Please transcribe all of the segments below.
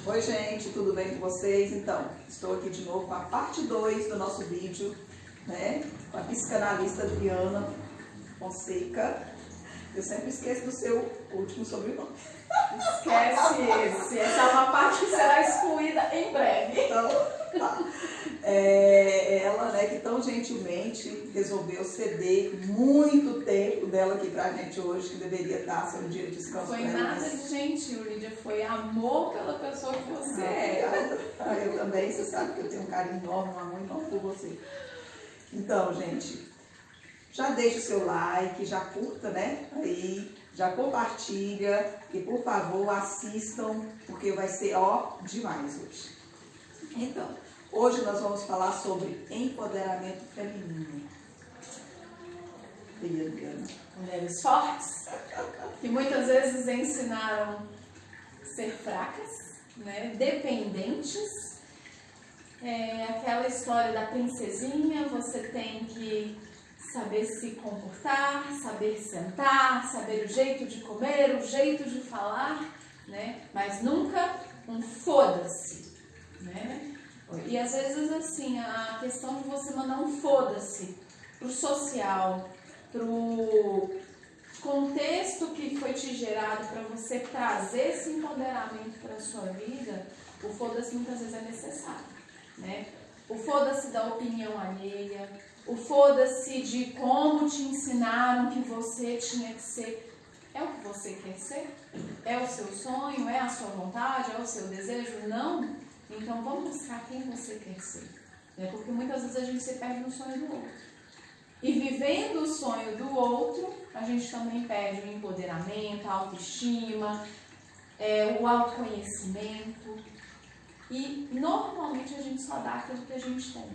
Oi gente, tudo bem com vocês? Então, estou aqui de novo com a parte 2 do nosso vídeo, né? Com a psicanalista Adriana Fonseca. Eu sempre esqueço do seu último sobrenome. Esquece esse. Essa é uma parte que será excluída em breve. Então, tá. Ela, né, que tão gentilmente resolveu ceder muito tempo dela aqui pra gente hoje, que deveria estar sendo um dia de descanso. Foi nada de gentil, Lídia. Foi amor pela pessoa que você é. Eu também, você sabe que eu tenho um carinho enorme, um amor enorme por você. Então, gente, já deixa o seu like, já curta, né? Aí, já compartilha e, por favor, assistam, porque vai ser, demais hoje. Então, hoje nós vamos falar sobre empoderamento feminino. E Adriana? Mulheres fortes, que muitas vezes ensinaram ser fracas, né? Dependentes. Aquela história da princesinha, você tem que saber se comportar, saber sentar, saber o jeito de comer, o jeito de falar, né? Mas nunca um foda-se, né? E às vezes assim, a questão de você mandar um foda-se pro social, pro contexto que foi te gerado para você trazer esse empoderamento para a sua vida, o foda-se muitas vezes é necessário, né? O foda-se da opinião alheia, o foda-se de como te ensinaram que você tinha que ser. É o que você quer ser? É o seu sonho? É a sua vontade? É o seu desejo? Não? Então vamos buscar quem você quer ser. Porque muitas vezes a gente se perde no sonho do outro. E vivendo o sonho do outro, a gente também perde o empoderamento, a autoestima, o autoconhecimento. E normalmente a gente só dá aquilo que a gente tem.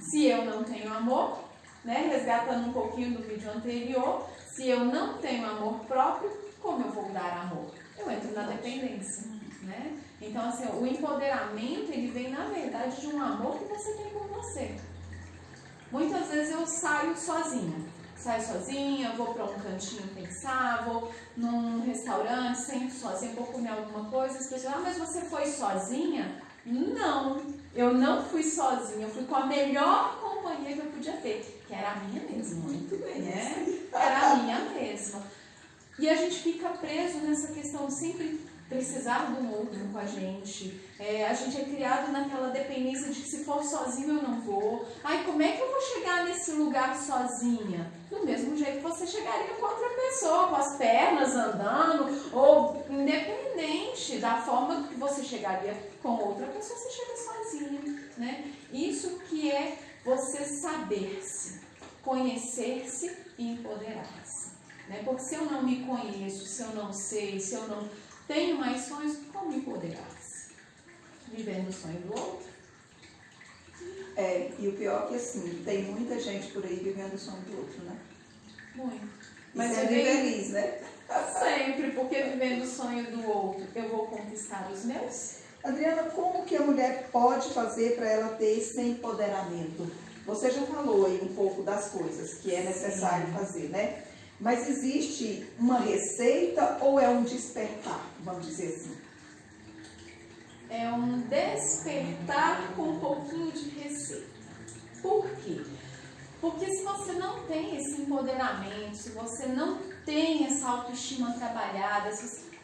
Se eu não tenho amor, né, resgatando um pouquinho do vídeo anterior, se eu não tenho amor próprio, como eu vou dar amor? Eu entro na dependência, né? Então, assim, o empoderamento, ele vem, na verdade, de um amor que você tem por você. Muitas vezes eu saio sozinha, vou para um cantinho pensar, vou num restaurante, sento sozinha, vou comer alguma coisa, as pessoas, mas você foi sozinha? Não, eu não fui sozinha, eu fui com a melhor companhia que eu podia ter, que era a minha mesma. Muito bem, né? Era a minha mesma. E a gente fica preso nessa questão de sempre precisar do outro com a gente. A gente é criado naquela dependência de que se for sozinho eu não vou. Ai, como é que eu vou chegar nesse lugar sozinha? Do mesmo jeito que você chegaria com outra pessoa, com as pernas andando, ou independente da forma que você chegaria com outra pessoa, você chega sozinha, né? Isso que é você saber-se, conhecer-se e empoderar-se, né? Porque se eu não me conheço, se eu não sei, se eu não tenho mais sonhos, como empoderar-se? Vivendo o sonho do outro. E o pior é que assim, tem muita gente por aí vivendo o sonho do outro, né? Muito. Mas é bem feliz, né? Sempre, porque vivendo o sonho do outro, eu vou conquistar os meus. Adriana, como que a mulher pode fazer para ela ter esse empoderamento? Você já falou aí um pouco das coisas que é necessário fazer, né? Mas existe uma receita ou é um despertar, vamos dizer assim? É um despertar com um pouquinho de receita. Por quê? Porque se você não tem esse empoderamento, se você não tem essa autoestima trabalhada,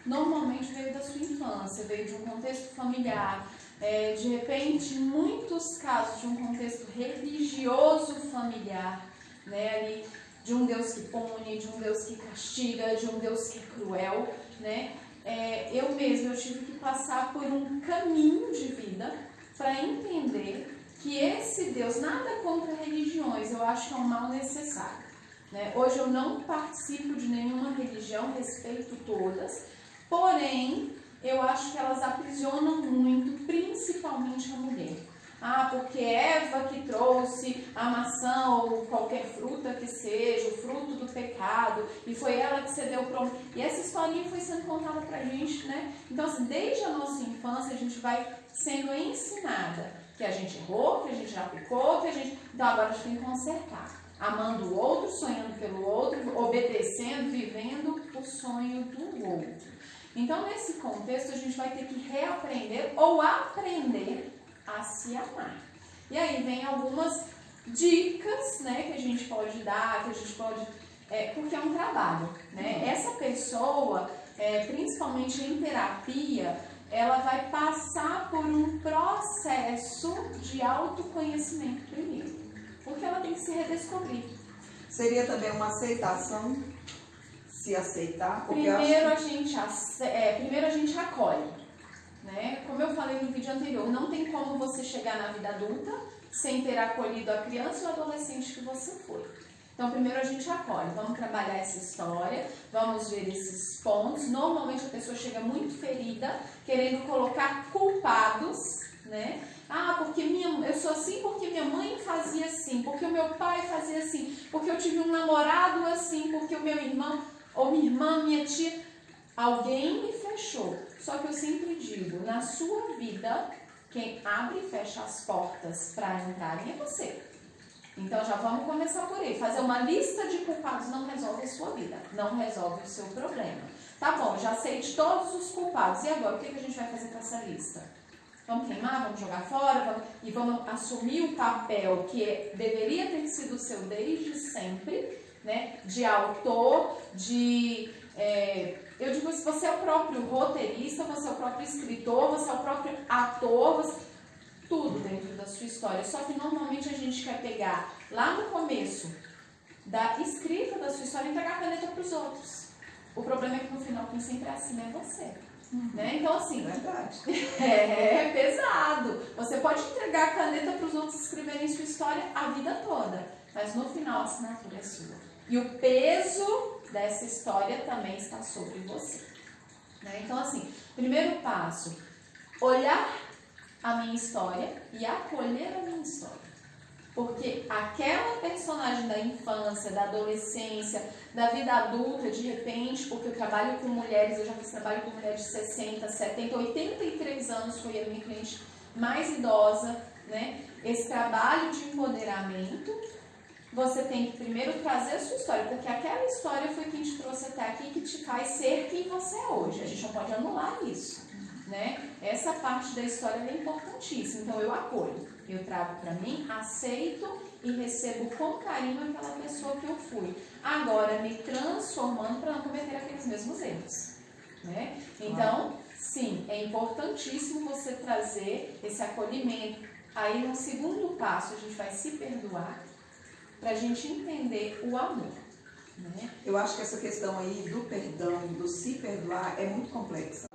normalmente veio da sua infância, veio de um contexto familiar, de repente, em muitos casos, de um contexto religioso familiar, né, ali, de um Deus que pune, de um Deus que castiga, de um Deus que é cruel, né? Eu mesma tive que passar por um caminho de vida para entender que esse Deus, nada contra religiões, eu acho que é um mal necessário, né? Hoje eu não participo de nenhuma religião, respeito todas, porém, eu acho que elas aprisionam muito, principalmente a mulher. Porque Eva que trouxe a maçã ou qualquer fruta que seja, o fruto do pecado, e foi ela que cedeu para o homem. E essa historinha foi sendo contada pra gente, né? Então, assim, desde a nossa infância, a gente vai sendo ensinada que a gente errou, que a gente já pecou, que a gente... Então, agora a gente tem que consertar. Amando o outro, sonhando pelo outro, obedecendo, vivendo o sonho do outro. Então, nesse contexto, a gente vai ter que reaprender ou aprender a se amar. E aí vem algumas dicas, né, que a gente pode dar, que a gente pode... porque é um trabalho, né? Essa pessoa, principalmente em terapia, ela vai passar por um processo de autoconhecimento primeiro. Porque ela tem que se redescobrir. Seria também uma aceitação, se aceitar? Primeiro a gente acolhe, né? Como eu falei no vídeo anterior, não tem como você chegar na vida adulta sem ter acolhido a criança ou adolescente que você foi. Então, primeiro a gente acolhe, vamos trabalhar essa história, vamos ver esses pontos. Normalmente a pessoa chega muito ferida, querendo colocar culpados, né? Porque eu sou assim porque minha mãe fazia assim, porque o meu pai fazia assim, porque eu tive um namorado assim, porque o meu irmão, ou minha irmã, minha tia, alguém me fechou. Só que eu sempre digo, na sua vida, quem abre e fecha as portas para entrarem é você. Então já vamos começar por aí. Fazer uma lista de culpados não resolve a sua vida, não resolve o seu problema. Tá bom, já aceite todos os culpados. E agora, o que a gente vai fazer com essa lista? Vamos queimar, vamos jogar fora, vamos assumir o papel que deveria ter sido seu desde sempre, né? De autor, eu digo, se você é o próprio roteirista, você é o próprio escritor, você é o próprio ator, tudo dentro da sua história. Só que normalmente a gente quer pegar lá no começo da escrita da sua história e entregar a caneta para os outros. O problema é que no final quem sempre assina é você. Né? Então, assim, verdade. É pesado. Você pode entregar a caneta para os outros escreverem sua história a vida toda, mas no final a assinatura é sua. E o peso dessa história também está sobre você. Né? Então, assim, primeiro passo, olhar a minha história e acolher a minha história. Porque aquela personagem da infância, da adolescência, da vida adulta, de repente, porque eu trabalho com mulheres, eu já fiz trabalho com mulheres de 60, 70, 83 anos, foi a minha cliente mais idosa, né? Esse trabalho de empoderamento, você tem que primeiro trazer a sua história, porque aquela história foi quem te trouxe até aqui, que te faz ser quem você é hoje. A gente não pode anular isso, né? Essa parte da história é importantíssima, então eu acolho. Eu trago para mim, aceito e recebo com carinho aquela pessoa que eu fui. Agora, me transformando para não cometer aqueles mesmos erros. Né? Então, sim, é importantíssimo você trazer esse acolhimento. Aí, no segundo passo, a gente vai se perdoar para a gente entender o amor. Né? Eu acho que essa questão aí do perdão, do se perdoar, é muito complexa.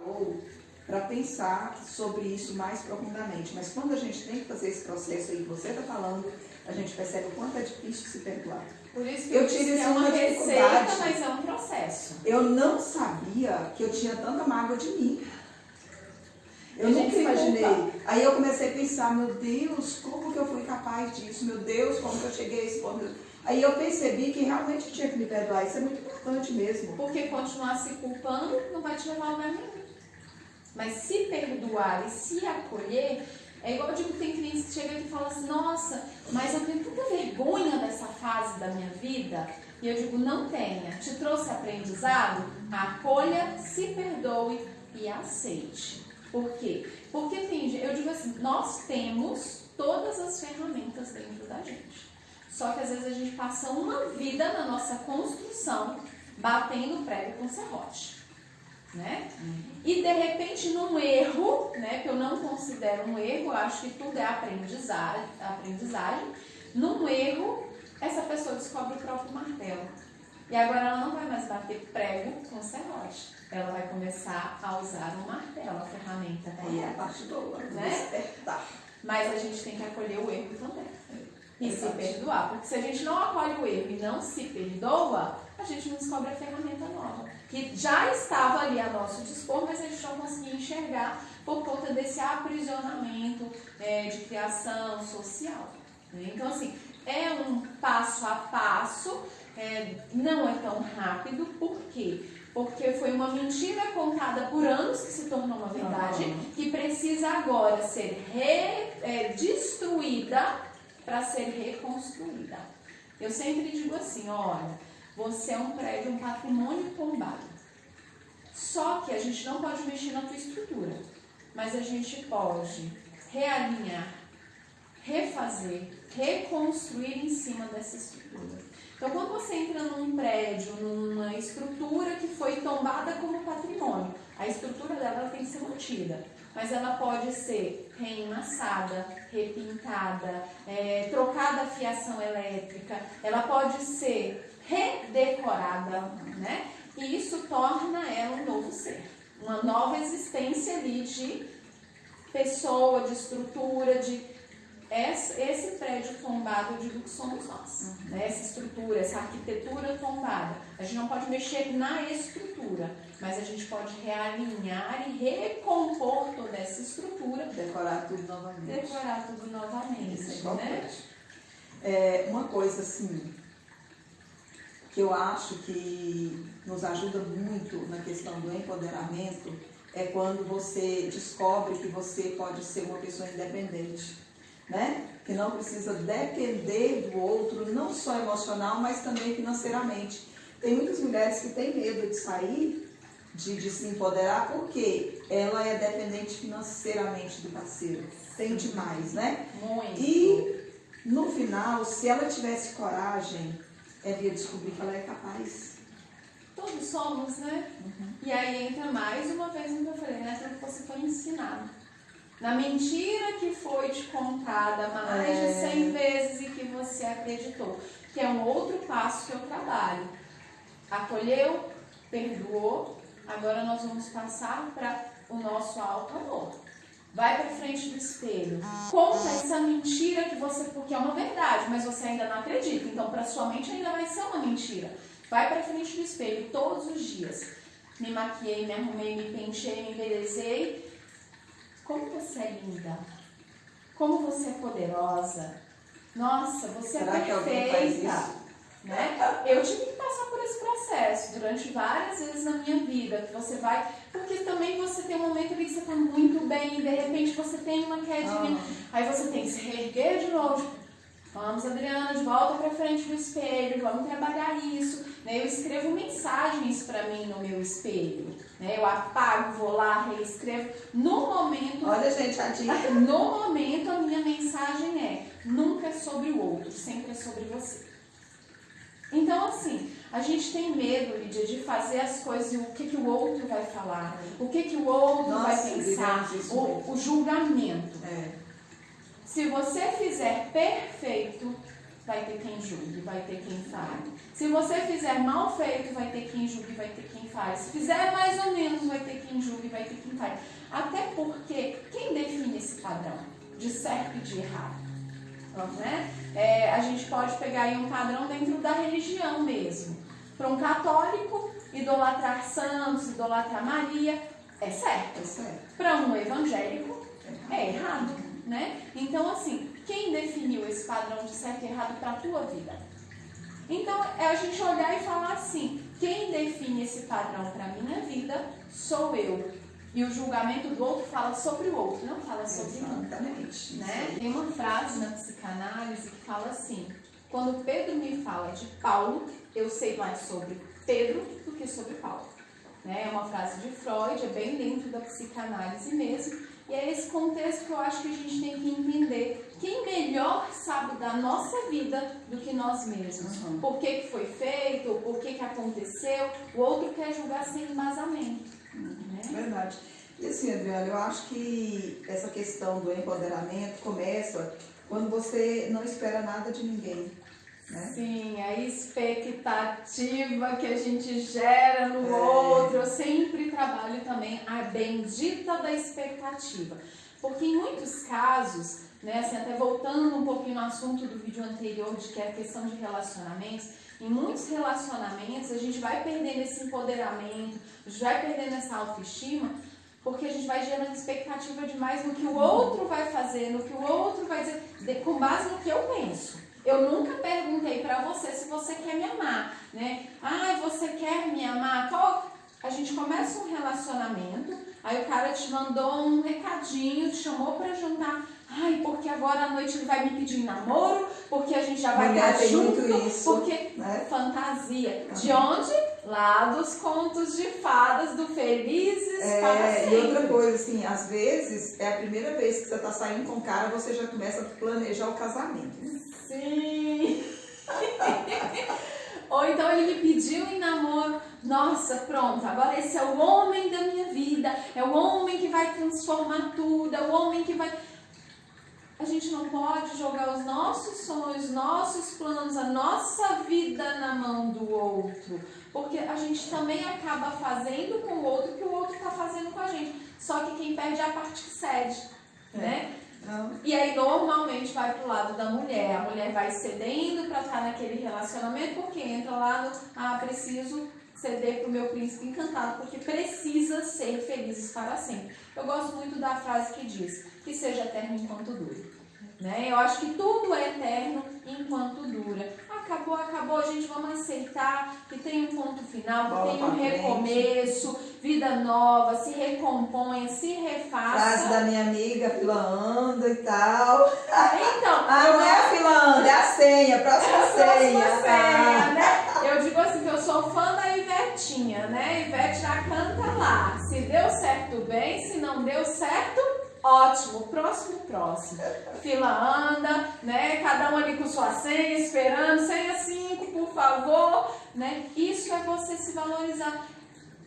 Para pensar sobre isso mais profundamente. Mas quando a gente tem que fazer esse processo aí que você está falando, a gente percebe o quanto é difícil se perdoar. Por isso que eu tive uma receita, mas é um processo. Eu não sabia que eu tinha tanta mágoa de mim. Eu nunca imaginei. Aí eu comecei a pensar, meu Deus, como que eu fui capaz disso? Meu Deus, como que eu cheguei a esse ponto? Aí eu percebi que realmente eu tinha que me perdoar. Isso é muito importante mesmo. Porque continuar se culpando não vai te levar a lugar nenhum. Mas se perdoar e se acolher, é igual eu digo, tem clientes que chegam aqui e falam assim, nossa, mas eu tenho tanta vergonha dessa fase da minha vida. E eu digo, não tenha. Te trouxe aprendizado? Acolha, se perdoe e aceite. Por quê? Porque eu digo assim, nós temos todas as ferramentas dentro da gente. Só que às vezes a gente passa uma vida na nossa construção batendo prego com serrote. Né? E de repente num erro, né, que eu não considero um erro, eu acho que tudo é aprendizagem, num erro, essa pessoa descobre o próprio martelo. E agora ela não vai mais bater prego com serrote. Ela vai começar a usar o martelo, a ferramenta. Aí é a parte boa, né? Despertar. Mas a gente tem que acolher o erro também. E se perdoar. Porque se a gente não acolhe o erro e não se perdoa, a gente não descobre a ferramenta nova. Que já estava ali a nosso dispor, mas a gente não conseguia enxergar por conta desse aprisionamento de criação social. Né? Então, assim, é um passo a passo, não é tão rápido. Por quê? Porque foi uma mentira contada por anos que se tornou uma verdade, que precisa agora ser destruída para ser reconstruída. Eu sempre digo assim, olha, você é um prédio, um patrimônio tombado. Só que a gente não pode mexer na tua estrutura, mas a gente pode realinhar, refazer, reconstruir em cima dessa estrutura. Então, quando você entra num prédio, numa estrutura que foi tombada como patrimônio, a estrutura dela tem que ser mantida, mas ela pode ser reemassada, repintada, trocada a fiação elétrica, ela pode ser redecorada, né? E isso torna ela um novo ser, uma nova existência ali de pessoa, de estrutura, de... Esse prédio tombado, eu digo que somos nós, né? Essa estrutura, essa arquitetura tombada. A gente não pode mexer na estrutura, mas a gente pode realinhar e recompor toda essa estrutura. Decorar tudo novamente. Decorar tudo novamente, Isso é importante. né? Uma coisa assim, que eu acho que nos ajuda muito na questão do empoderamento, é quando você descobre que você pode ser uma pessoa independente, né? Que não precisa depender do outro, não só emocional, mas também financeiramente. Tem muitas mulheres que têm medo de sair, de se empoderar, porque ela é dependente financeiramente do parceiro. Tem demais, né? Muito. E no final, se ela tivesse coragem, ela ia descobrir que ela é capaz. Todos somos, né? E aí entra mais uma vez no que eu falei, né? Tudo que você foi ensinado. Na mentira que foi te contada mais de 100 vezes e que você acreditou. Que é um outro passo que eu trabalho. Acolheu, perdoou, agora nós vamos passar para o nosso alto amor. Vai para frente do espelho. Conta essa mentira que você... Porque é uma verdade, mas você ainda não acredita. Então, para sua mente ainda vai ser uma mentira. Vai para frente do espelho todos os dias. Me maquiei, me arrumei, me penteei, me embelezei. Como você é linda. Como você é poderosa. Nossa, você Será é que alguém faz perfeita. isso? Né? Eu tive que passar por esse processo durante várias vezes na minha vida, que você vai, porque também você tem um momento ali que você está muito bem, e de repente você tem uma quedinha, aí você tem que se reerguer de novo. Vamos, Adriana, de volta para frente do espelho, vamos trabalhar isso. Né? Eu escrevo mensagens para mim no meu espelho. Né? Eu apago, vou lá, reescrevo. No momento... Olha, gente, a dica. No momento, a minha mensagem é: nunca é sobre o outro, sempre é sobre você. Então, assim, a gente tem medo, Lídia, de fazer as coisas e o que o outro vai falar, o que o outro vai pensar, o julgamento. Se você fizer perfeito, vai ter quem julgue, vai ter quem fale. Se você fizer mal feito, vai ter quem julgue, vai ter quem fale. Se fizer mais ou menos, vai ter quem julgue, vai ter quem fale. Até porque, quem define esse padrão de certo e de errado? Né? A gente pode pegar aí um padrão dentro da religião mesmo. Para um católico, idolatrar santos, idolatrar Maria, é certo. Para um evangélico, é errado. Né? Então, assim, quem definiu esse padrão de certo e errado para a tua vida? Então, é a gente olhar e falar assim: quem define esse padrão para a minha vida sou eu. E o julgamento do outro fala sobre o outro, não fala sobre mim. Exatamente. Né? Tem uma frase na psicanálise que fala assim: quando Pedro me fala de Paulo, eu sei mais sobre Pedro do que sobre Paulo. Né? É uma frase de Freud, é bem dentro da psicanálise mesmo. E é esse contexto que eu acho que a gente tem que entender. Quem melhor sabe da nossa vida do que nós mesmos? Por que foi feito? Por que aconteceu? O outro quer julgar sem embasamento. Né? Verdade. E assim, Adriana, eu acho que essa questão do empoderamento começa quando você não espera nada de ninguém. Né? Sim, a expectativa que a gente gera no outro. Eu sempre trabalho também a bendita da expectativa. Porque em muitos casos, né, assim, até voltando um pouquinho no assunto do vídeo anterior, de que é a questão de relacionamentos, em muitos relacionamentos a gente vai perdendo esse empoderamento, a gente vai perdendo essa autoestima, porque a gente vai gerando expectativa demais no que o outro vai fazer, no que o outro vai dizer, com base no que eu penso. Eu nunca perguntei pra você se você quer me amar, né? Você quer me amar? A gente começa um relacionamento, aí o cara te mandou um recadinho, te chamou pra jantar. Porque agora à noite ele vai me pedir em namoro, porque a gente já vai estar junto, isso, porque né? Fantasia. De onde lá dos contos de fadas do Felizes para Sempre. E outra coisa, assim, às vezes é a primeira vez que você tá saindo com o cara, você já começa a planejar o casamento. Né? Sim! Ou então ele me pediu em namoro, nossa, pronto, agora esse é o homem da minha vida, é o homem que vai transformar tudo, é o homem que vai... A gente não pode jogar os nossos sonhos, nossos planos, a nossa vida na mão do outro. Porque a gente também acaba fazendo com o outro o que o outro está fazendo com a gente. Só que quem perde é a parte que cede, né? E aí normalmente vai pro lado da mulher. A mulher vai cedendo para estar naquele relacionamento porque entra lá no preciso ceder pro meu príncipe encantado porque precisa ser felizes para sempre. Eu gosto muito da frase que diz que seja eterno enquanto dure. Né? Eu acho que tudo é eterno enquanto dura. Acabou, gente, vamos aceitar que tem um ponto final, que tem um recomeço, vida nova, se recomponha, se refaça. Frase da minha amiga, fila anda e tal. Então, não é a fila anda, é a senha, próxima senha. Né? Eu digo assim que eu sou fã da Ivetinha, né? Ivete já canta lá. Se deu certo, bem, se não deu certo, ótimo, próximo. Fila anda, né? Cada um ali com sua senha, esperando, senha 5, por favor, né? Isso é você se valorizar.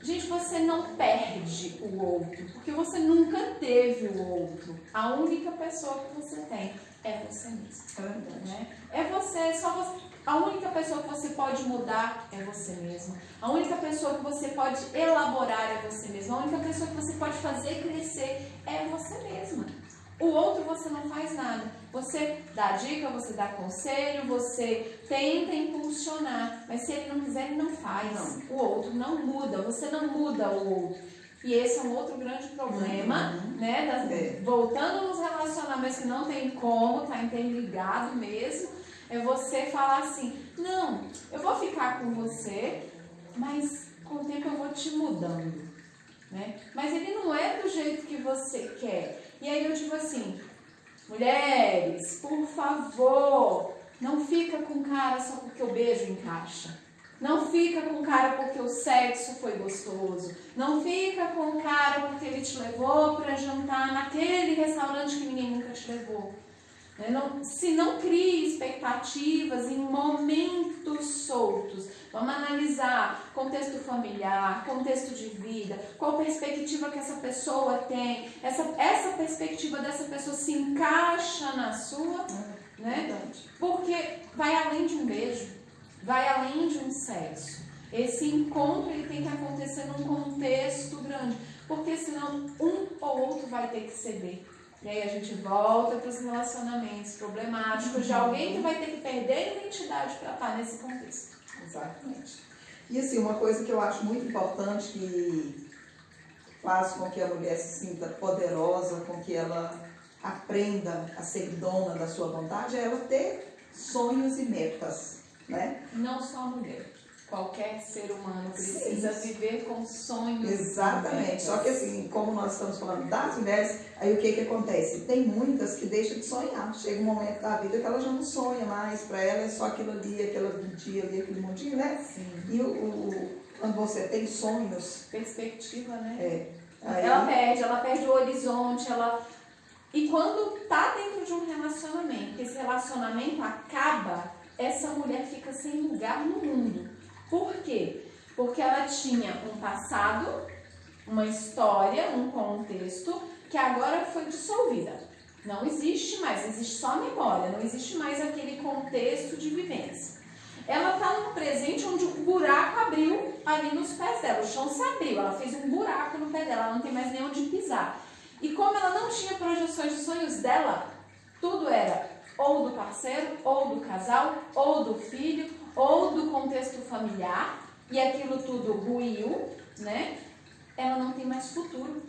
Gente, você não perde o outro, porque você nunca teve o outro. A única pessoa que você tem é você mesmo. Né? É você, só você. A única pessoa que você pode mudar é você mesmo. A única pessoa que você pode elaborar é você mesmo. A única pessoa que você pode fazer crescer é você mesma. O outro você não faz nada. Você dá dica, você dá conselho, você tenta impulsionar. Mas se ele não quiser, ele não faz. Não. O outro não muda. Você não muda o outro. E esse é um outro grande problema, né? Voltando nos relacionamentos que não tem como, tá interligado mesmo. É você falar assim, não, eu vou ficar com você, mas com o tempo eu vou te mudando, né? Mas ele não é do jeito que você quer. E aí eu digo assim, mulheres, por favor, não fica com cara só porque o beijo encaixa. Não fica com cara porque o sexo foi gostoso. Não fica com cara porque ele te levou para jantar naquele restaurante que ninguém nunca te levou. Se não crie expectativas em momentos soltos. Vamos analisar contexto familiar, contexto de vida, qual perspectiva que essa pessoa tem, essa perspectiva dessa pessoa se encaixa na sua, né? Porque vai além de um beijo, vai além de um sexo. Esse encontro ele tem que acontecer num contexto grande, porque senão um ou outro vai ter que ceder. E aí a gente volta para os relacionamentos problemáticos de alguém que vai ter que perder a identidade para estar nesse contexto. Exatamente. E assim, uma coisa que eu acho muito importante que faz com que a mulher se sinta poderosa, com que ela aprenda a ser dona da sua vontade, é ela ter sonhos e metas, né? Não só a mulher. Qualquer ser humano precisa viver com sonhos. Exatamente. Só que assim, como nós estamos falando das mulheres, aí o que acontece? Tem muitas que deixam de sonhar. Chega um momento da vida que ela já não sonha mais. Para ela é só aquilo ali, aquela dia ali, aquele montinho, né? Sim. E quando você tem sonhos... Perspectiva, né? Aí... Ela perde o horizonte, E quando tá dentro de um relacionamento, esse relacionamento acaba, essa mulher fica sem lugar no mundo. Por quê? Porque ela tinha um passado, uma história, um contexto que agora foi dissolvida. Não existe mais, existe só a memória, não existe mais aquele contexto de vivência. Ela está num presente onde o buraco abriu ali nos pés dela, o chão se abriu, ela fez um buraco no pé dela, ela não tem mais nem onde pisar. E como ela não tinha projeções de sonhos dela, tudo era ou do parceiro, ou do casal, ou do filho, ou do contexto familiar, e aquilo tudo ruiu, né? Ela não tem mais futuro.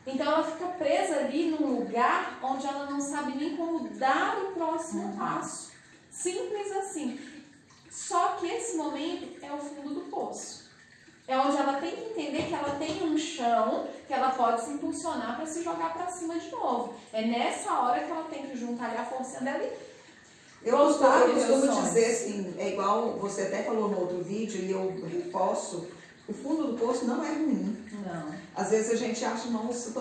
Então ela fica presa ali num lugar onde ela não sabe nem como dar o próximo passo. Simples assim. Só que esse momento é o fundo do poço. É onde ela tem que entender que ela tem um chão que ela pode se impulsionar para se jogar para cima de novo. É nessa hora que ela tem que juntar a força dela Eu voltar ao costumo teu sonho. dizer assim, é igual você até falou no outro vídeo e eu reforço, o fundo do poço não é ruim. Não. Às vezes a gente acha, nossa,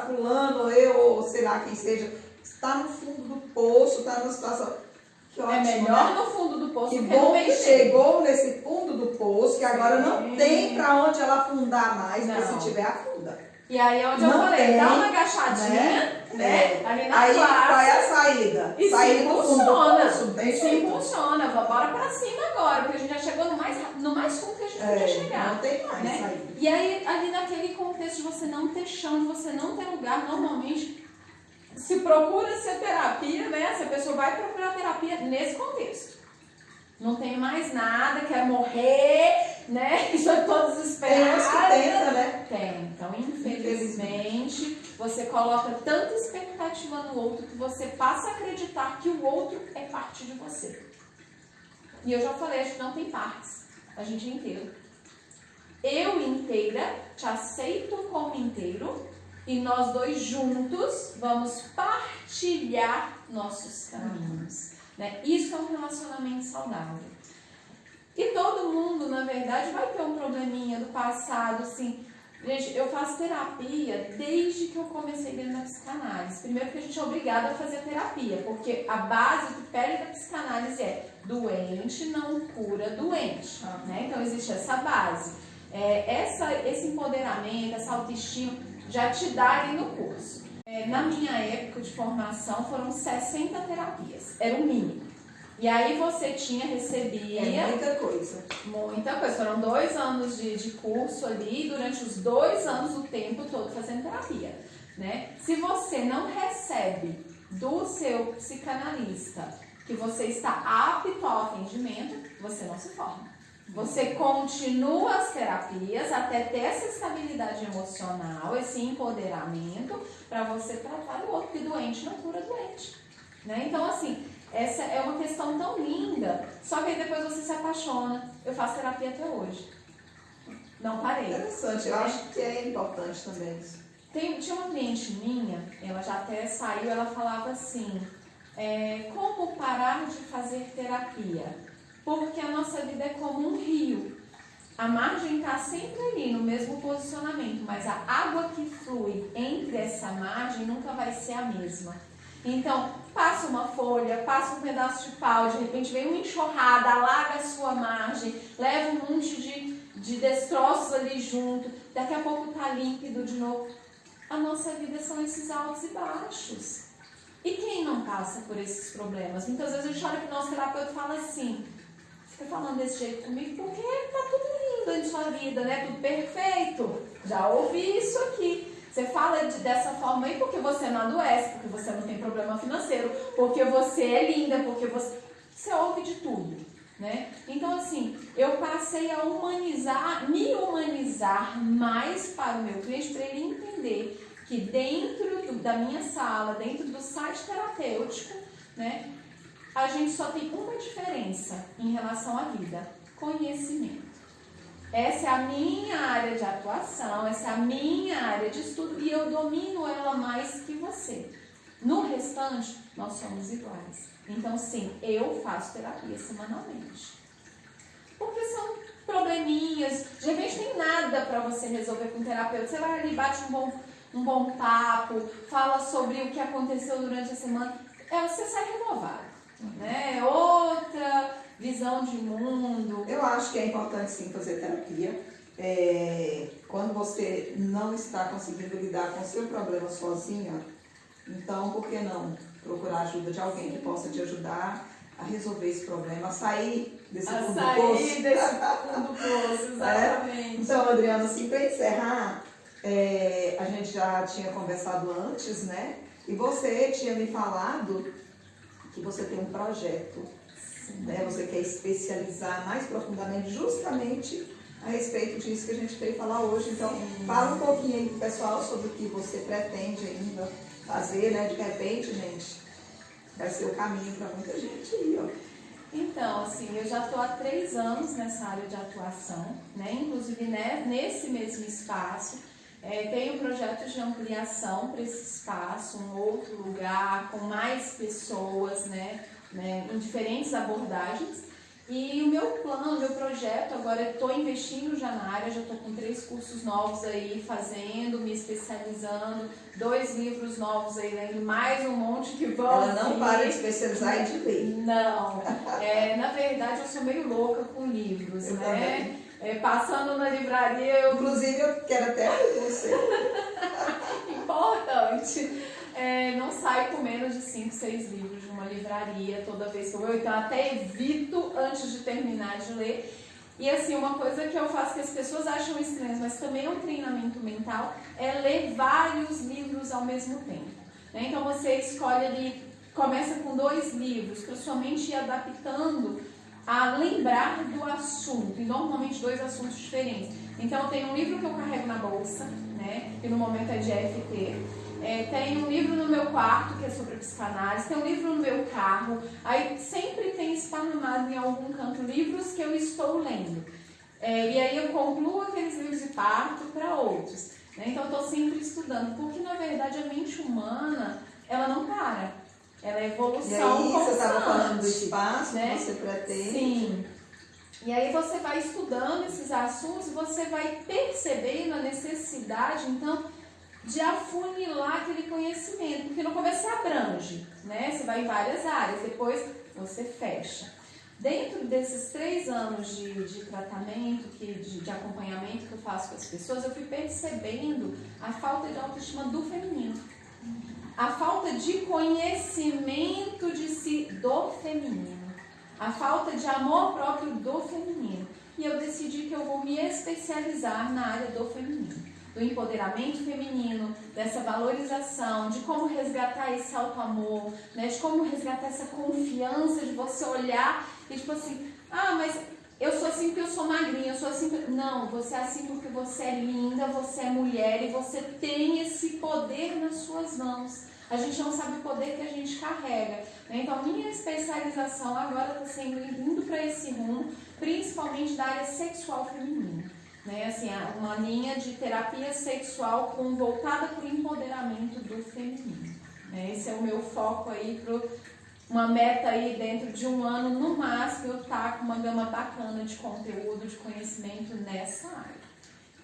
fulano, eu, ou sei lá quem seja, está no fundo do poço, está numa situação... Que ótimo, é melhor, né? no fundo do poço Que do que no bom meio que dele. chegou nesse fundo do poço, que agora não Sim. tem para onde ela afundar mais, Não. porque se tiver, afunda. E aí é onde eu Não falei, tem, dá uma agachadinha, né? Ali na Aí, qual classe. é a saída? E Sair se no fundo do impulsiona. poço, bem Se feito. impulsiona. Bora pra cima agora, porque a gente já chegou no mais fundo que a gente podia chegar. Não tem mais né? saída. E aí, ali naquele contexto de você não ter chão, de você não ter lugar, normalmente se procura-se a terapia, né? Se a pessoa vai procurar terapia nesse contexto. Não tem mais nada, quer morrer, né? Já tô desesperada. Tem uns que tenta, né? Tem. Então, infelizmente, você coloca tanta expectativa no outro que você passa a acreditar que o outro é parte de você. E eu já falei, a gente não tem partes, a gente é inteiro. Eu inteira te aceito como inteiro e nós dois juntos vamos partilhar nossos caminhos. Né? Isso é um relacionamento saudável. E todo mundo, na verdade, vai ter um probleminha do passado, assim. Gente, eu faço terapia desde que eu comecei dentro da psicanálise. Primeiro que a gente é obrigado a fazer terapia, porque a base do pé da psicanálise é doente não cura doente. Né? Então existe essa base. Esse empoderamento, essa autoestima já te dá ali no curso. Na minha época de formação foram 60 terapias, era o mínimo. E aí você recebia... É muita coisa. Muita coisa. Foram 2 anos de curso ali, durante os 2 anos o tempo todo fazendo terapia. Né? Se você não recebe do seu psicanalista que você está apto ao atendimento, você não se forma. Você continua as terapias até ter essa estabilidade emocional, esse empoderamento, para você tratar do outro, porque doente não cura doente. Né? Então, assim, essa é uma questão tão linda, só que aí depois você se apaixona. Eu faço terapia até hoje. Não parei. Interessante, eu acho que é importante também isso. Tinha uma cliente minha, ela já até saiu, ela falava assim, como parar de fazer terapia? Porque a nossa vida é como um rio. A margem está sempre ali, no mesmo posicionamento, mas a água que flui entre essa margem nunca vai ser a mesma. Então, passa uma folha, passa um pedaço de pau, de repente vem uma enxurrada, alaga a sua margem, leva um monte de destroços ali junto, daqui a pouco está límpido de novo. A nossa vida são esses altos e baixos. E quem não passa por esses problemas? Muitas vezes a gente olha para o nosso terapeuta e fala assim, fica falando desse jeito comigo porque tá tudo lindo em sua vida, né? Tudo perfeito. Já ouvi isso aqui. Você fala dessa forma aí porque você não adoece, porque você não tem problema financeiro, porque você é linda, porque você ouve de tudo, né? Então, assim, eu passei a me humanizar mais para o meu cliente, para ele entender que dentro da minha sala, dentro do site terapêutico, né? A gente só tem uma diferença em relação à vida: conhecimento. Essa é a minha área de atuação, essa é a minha área de estudo e eu domino ela mais que você. No restante, nós somos iguais. Então, sim, eu faço terapia semanalmente. Porque são probleminhas, de repente tem nada para você resolver com o terapeuta. Você vai ali, bate um bom papo, fala sobre o que aconteceu durante a semana, você sai renovado. Né? Outra visão de mundo. Eu acho que é importante sim fazer terapia. Quando você não está conseguindo lidar com o seu problema sozinha, então por que não procurar a ajuda de alguém que possa te ajudar a resolver esse problema, a sair desse fundo do poço. Exatamente. Então, Adriana, assim, para encerrar, a gente já tinha conversado antes, né? E você tinha me falado que você tem um projeto, né? Você quer especializar mais profundamente justamente a respeito disso que a gente veio falar hoje. Então, fala um pouquinho aí pro pessoal sobre o que você pretende ainda fazer, né? De repente, gente, vai ser o caminho para muita gente aí, ó. Então, assim, eu já estou há 3 anos nessa área de atuação, né? Inclusive nesse mesmo espaço. Tenho projetos de ampliação para esse espaço, um outro lugar, com mais pessoas, né? né, em diferentes abordagens. E o meu plano, o meu projeto, agora eu estou investindo já na área, já estou com 3 cursos novos aí fazendo, me especializando, 2 livros novos aí lendo, mais um monte que vão. Ela não para de especializar e de ler. Não, na verdade eu sou meio louca com livros, Eu né? Passando na livraria, inclusive eu quero até você. Importante. Não saio com menos de 5, 6 livros de uma livraria toda vez que eu vou, então até evito antes de terminar de ler. E assim, uma coisa que eu faço que as pessoas acham estranhas, mas também é um treinamento mental, é ler vários livros ao mesmo tempo. Né? Então você escolhe ali, começa com 2 livros, para sua mente ir adaptando a lembrar do assunto, e normalmente 2 assuntos diferentes. Então eu tenho um livro que eu carrego na bolsa, né, que no momento é de EFT. Tem um livro no meu quarto que é sobre psicanálise, tem um livro no meu carro, aí sempre tem esparramado em algum canto livros que eu estou lendo. E aí eu concluo aqueles livros e parto para outros. Né? Então eu estou sempre estudando, porque na verdade a mente humana, ela não para. Ela é evolução constante. Você estava falando do espaço, né? Que você pretende. Sim. E aí você vai estudando esses assuntos e você vai percebendo a necessidade, então, de afunilar aquele conhecimento, porque no começo você abrange, né? Você vai em várias áreas, depois você fecha. Dentro desses 3 anos de tratamento, de acompanhamento que eu faço com as pessoas, eu fui percebendo a falta de autoestima do feminino. A falta de conhecimento de si do feminino. A falta de amor próprio do feminino. E eu decidi que eu vou me especializar na área do feminino. Do empoderamento feminino, dessa valorização, de como resgatar esse auto-amor, né? De como resgatar essa confiança de você olhar e tipo assim, mas eu sou assim porque eu sou magrinha, eu sou assim porque... Não, você é assim porque você é linda, você é mulher e você tem esse poder nas suas mãos. A gente não sabe o poder que a gente carrega. Né? Então, minha especialização agora está sendo indo para esse rumo, principalmente da área sexual feminina. Né? Assim, uma linha de terapia sexual voltada para o empoderamento do feminino. Né? Esse é o meu foco aí para uma meta aí dentro de 1 ano, no máximo, eu estar com uma gama bacana de conteúdo, de conhecimento nessa área.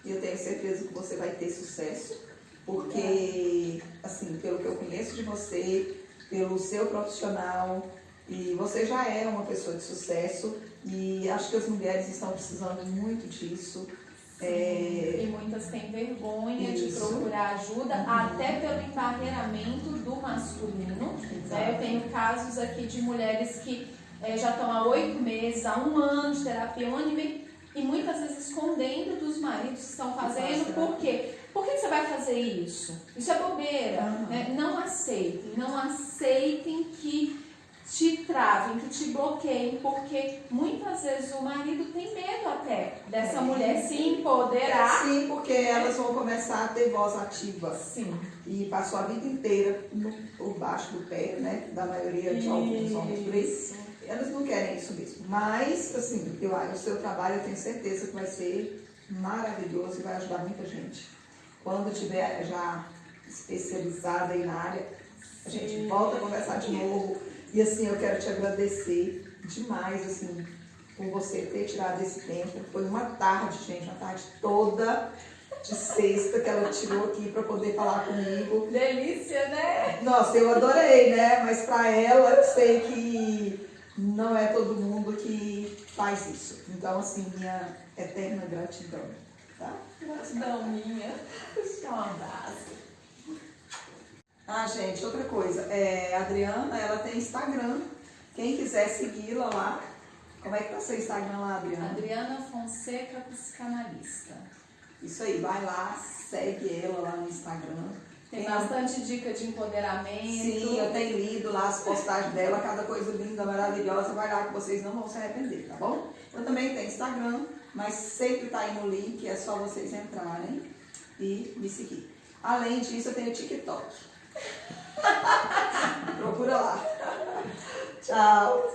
E eu tenho certeza que você vai ter sucesso, porque, assim, pelo que eu conheço de você, pelo seu profissional, e você já é uma pessoa de sucesso, e acho que as mulheres estão precisando muito disso. E muitas têm vergonha de procurar ajuda, até pelo embarreiramento do masculino. Né? Eu tenho casos aqui de mulheres que já estão há 8 meses, há 1 ano de terapia, 1 ano e meio, e muitas vezes escondendo dos maridos que estão fazendo. Por quê? Por que você vai fazer isso? Isso é bobeira. Né? Não aceitem que te travem, que te bloqueiem, porque muitas vezes o marido tem medo até dessa mulher se empoderar. Sim, porque elas vão começar a ter voz ativa. Sim. E passou a vida inteira por baixo do pé, né? Da maioria de alguns homens por isso. Elas não querem isso mesmo. Mas, assim, o seu trabalho eu tenho certeza que vai ser maravilhoso e vai ajudar muita gente. Quando tiver já especializada aí na área, a gente volta a conversar de novo. E assim, eu quero te agradecer demais, assim, por você ter tirado esse tempo. Foi uma tarde, gente, uma tarde toda de sexta que ela tirou aqui para poder falar comigo. Delícia, né? Nossa, eu adorei, né? Mas para ela, eu sei que não é todo mundo que faz isso. Então, assim, minha eterna gratidão, tá? Gratidão minha. Um abraço. Gente, outra coisa, a Adriana, ela tem Instagram, quem quiser segui-la lá, como é que tá seu Instagram lá, Adriana? Adriana Fonseca, psicanalista. Isso aí, vai lá, segue ela lá no Instagram. Tem bastante dica de empoderamento. Sim, eu tenho lido lá as postagens dela, cada coisa linda, maravilhosa, vai lá que vocês não vão se arrepender, tá bom? Eu também tenho Instagram, mas sempre tá aí no link, é só vocês entrarem e me seguir. Além disso, eu tenho TikTok. Procura lá. Tchau.